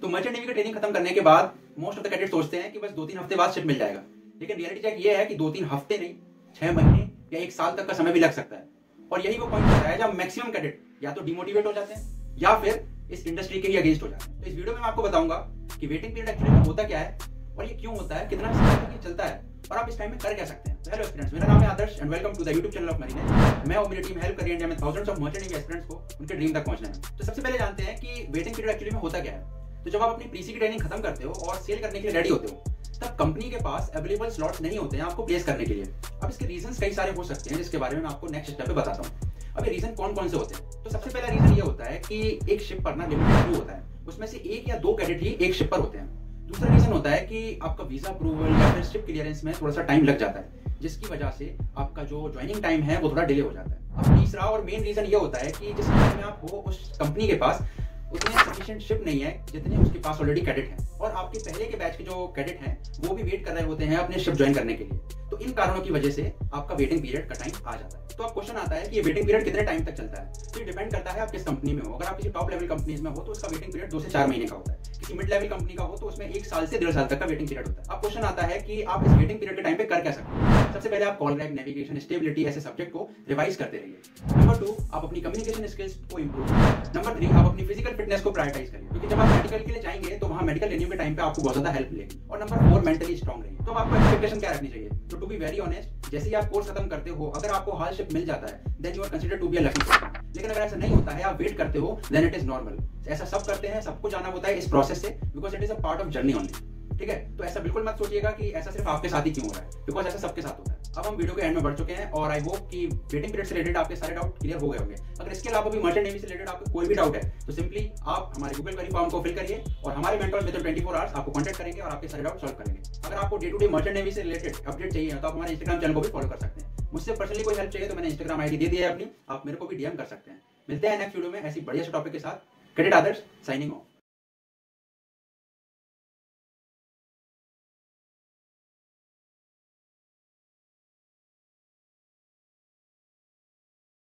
तो merchant navy की training खत्म करने के बाद मोस्ट ऑफ द कैडेट सोचते हैं कि बस 2-3 हफ्ते बाद शिप मिल जाएगा, लेकिन रियलिटी चेक ये है कि 2-3 हफ्ते नहीं, 6 महीने या 1 साल तक का समय भी लग सकता है। और यही वो पॉइंट होता है जब मैक्सिमम कैडेट या तो डिमोटिवेट हो जाते हैं या फिर इस इंडस्ट्री के ही अगेंस्ट हो जाते हैं। तो इस वीडियो में मैं आपको बताऊंगा कि वेटिंग पीरियड एक्चुअली में होता क्या है और ये क्यों होता है, कितना समय तक ये चलता है और आप इस टाइम में कर क्या सकते हैं। हेलो स्टूडेंट्स, मेरा नाम है Adarsh and welcome to the YouTube channel of Marines. मैं और मेरी टीम हेल्प कर रही है इंडिया में thousands of merchant navy aspirants को उनके ड्रीम तक पहुंचने में। तो सबसे पहले जानते हैं कि वेटिंग पीरियड एक्चुअली में होता क्या है। तो जब आप अपनी प्रीसी की ट्रेनिंग खत्म करते हो और सेल करने के लिए रेडी होते हो, तब कंपनी के पास अवेलेबल स्लॉट्स नहीं होते हैं आपको प्लेस करने के लिए। अब इसके रीजंस कई सारे हो सकते हैं, जिसके बारे में मैं आपको नेक्स्ट स्टेप पे बताता हूँ। अब ये रीजन कौन कौन से होते हैं। तो सबसे पहला रीजन ये होता है कि एक शिप पर ना लिमिटेड क्रू होता है, उसमें से 1 या 2 कैडेट ही एक शिप पर होते हैं। दूसरा रीजन होता है कि आपका वीजा अप्रूवल या फिर शिप क्लियरेंस में थोड़ा सा टाइम लग जाता है, जिसकी वजह से आपका जो ज्वाइनिंग टाइम है वो थोड़ा डिले हो जाता है। अब तीसरा और मेन रीजन ये होता है कि जिस कंपनी में आप हो उस कंपनी के पास उतने सफिशिएंट शिप नहीं है जितने उसके पास ऑलरेडी कैडेट हैं, और आपके पहले के बैच के जो कैडेट हैं वो भी वेट कर रहे होते हैं अपने शिप ज्वाइन करने के लिए। तो इन कारणों की वजह से आपका वेटिंग पीरियड का टाइम आ जाता है। तो अब क्वेश्चन आता है कि ये वेटिंग पीरियड कितने टाइम तक चलता है। तो ये डिपेंड करता है आप किस कंपनी में हो। अगर आप किसी टॉप लेवल कंपनीज में हो तो उसका वेटिंग पीरियड 2 से 4 महीने का होता है। किसी मिड लेवल कंपनी का हो तो उसमें 1 साल से 1.5 साल तक का वेटिंग पीरियड होता है। अब क्वेश्चन आता है कि आप इस वेटिंग पीरियड के टाइम पे कर क्या सकते हैं। सबसे पहले आप कॉल रैक, नेविगेशन, स्टेबिलिटी ऐसे सब्जेक्ट को रिवाइज करते रहिए। नंबर 2, आप अपनी कम्युनिकेशन स्किल्स को इंप्रूव करें। नंबर 3, आप अपनी फिजिकल फिटनेस को प्रायोरिटाइज करिए, क्योंकि जब आप मेडिकल के लिए जाएंगे तो वहां मेडिकल लेने के टाइम पे आपको बहुत ज्यादा हेल्प मिलेगी। और नंबर 4, मेंटली स्ट्रांग रहिए। तो आपको एक्सपेक्टेशन क्या रखनी चाहिए। तो टू बी वेरी ऑनेस्ट, जैसे ही आप कोर्स खत्म करते हो, अगर आपको हाल शिप मिल जाता है then you are considered to be a lucky person. लेकिन अगर ऐसा नहीं होता है, आप वेट करते हो, देन इट इज नॉर्मल। ऐसा सब करते हैं, सबको जाना होता है इस प्रोसेस से, because it is a part of journey only. ठीक है, तो ऐसा बिल्कुल मत सोचिएगा कि ऐसा सिर्फ आपके साथ ही क्यों हो रहा है, बिकॉज ऐसा सबके साथ होता है। अब हम वीडियो के एंड में बढ़ चुके हैं और आई होप कि वेटिंग पीरियड से रिलेटेड आपके सारे डाउट क्लियर हो गए होंगे। अगर इसके अलावा भी मर्चेंट नेवी से रिलेटेड आपको कोई भी डाउट है तो सिंपली आप हमारे गूगल क्वेरी फॉर्म को फिल करिए और हमारे मेंटर्स विद 24 आवर्स आपको कांटेक्ट करेंगे और आपके सारे डाउट सॉल्व करेंगे। अगर आपको day to day merchant navy से रिलेटेड अपडेट चाहिए तो आप हमारे इंस्टाग्राम चैनल को भी फॉलो कर सकते हैं। मुझसे पर्सनली कोई हेल्प चाहिए तो मैंने इंस्टाग्राम आईडी दे दिया है अपनी, आप मेरे को भी डीएम कर सकते हैं। मिलते हैं नेक्स्ट वीडियो में ऐसी बढ़िया से टॉपिक के साथ। कैडेट आदर्श साइनिंग ऑफ।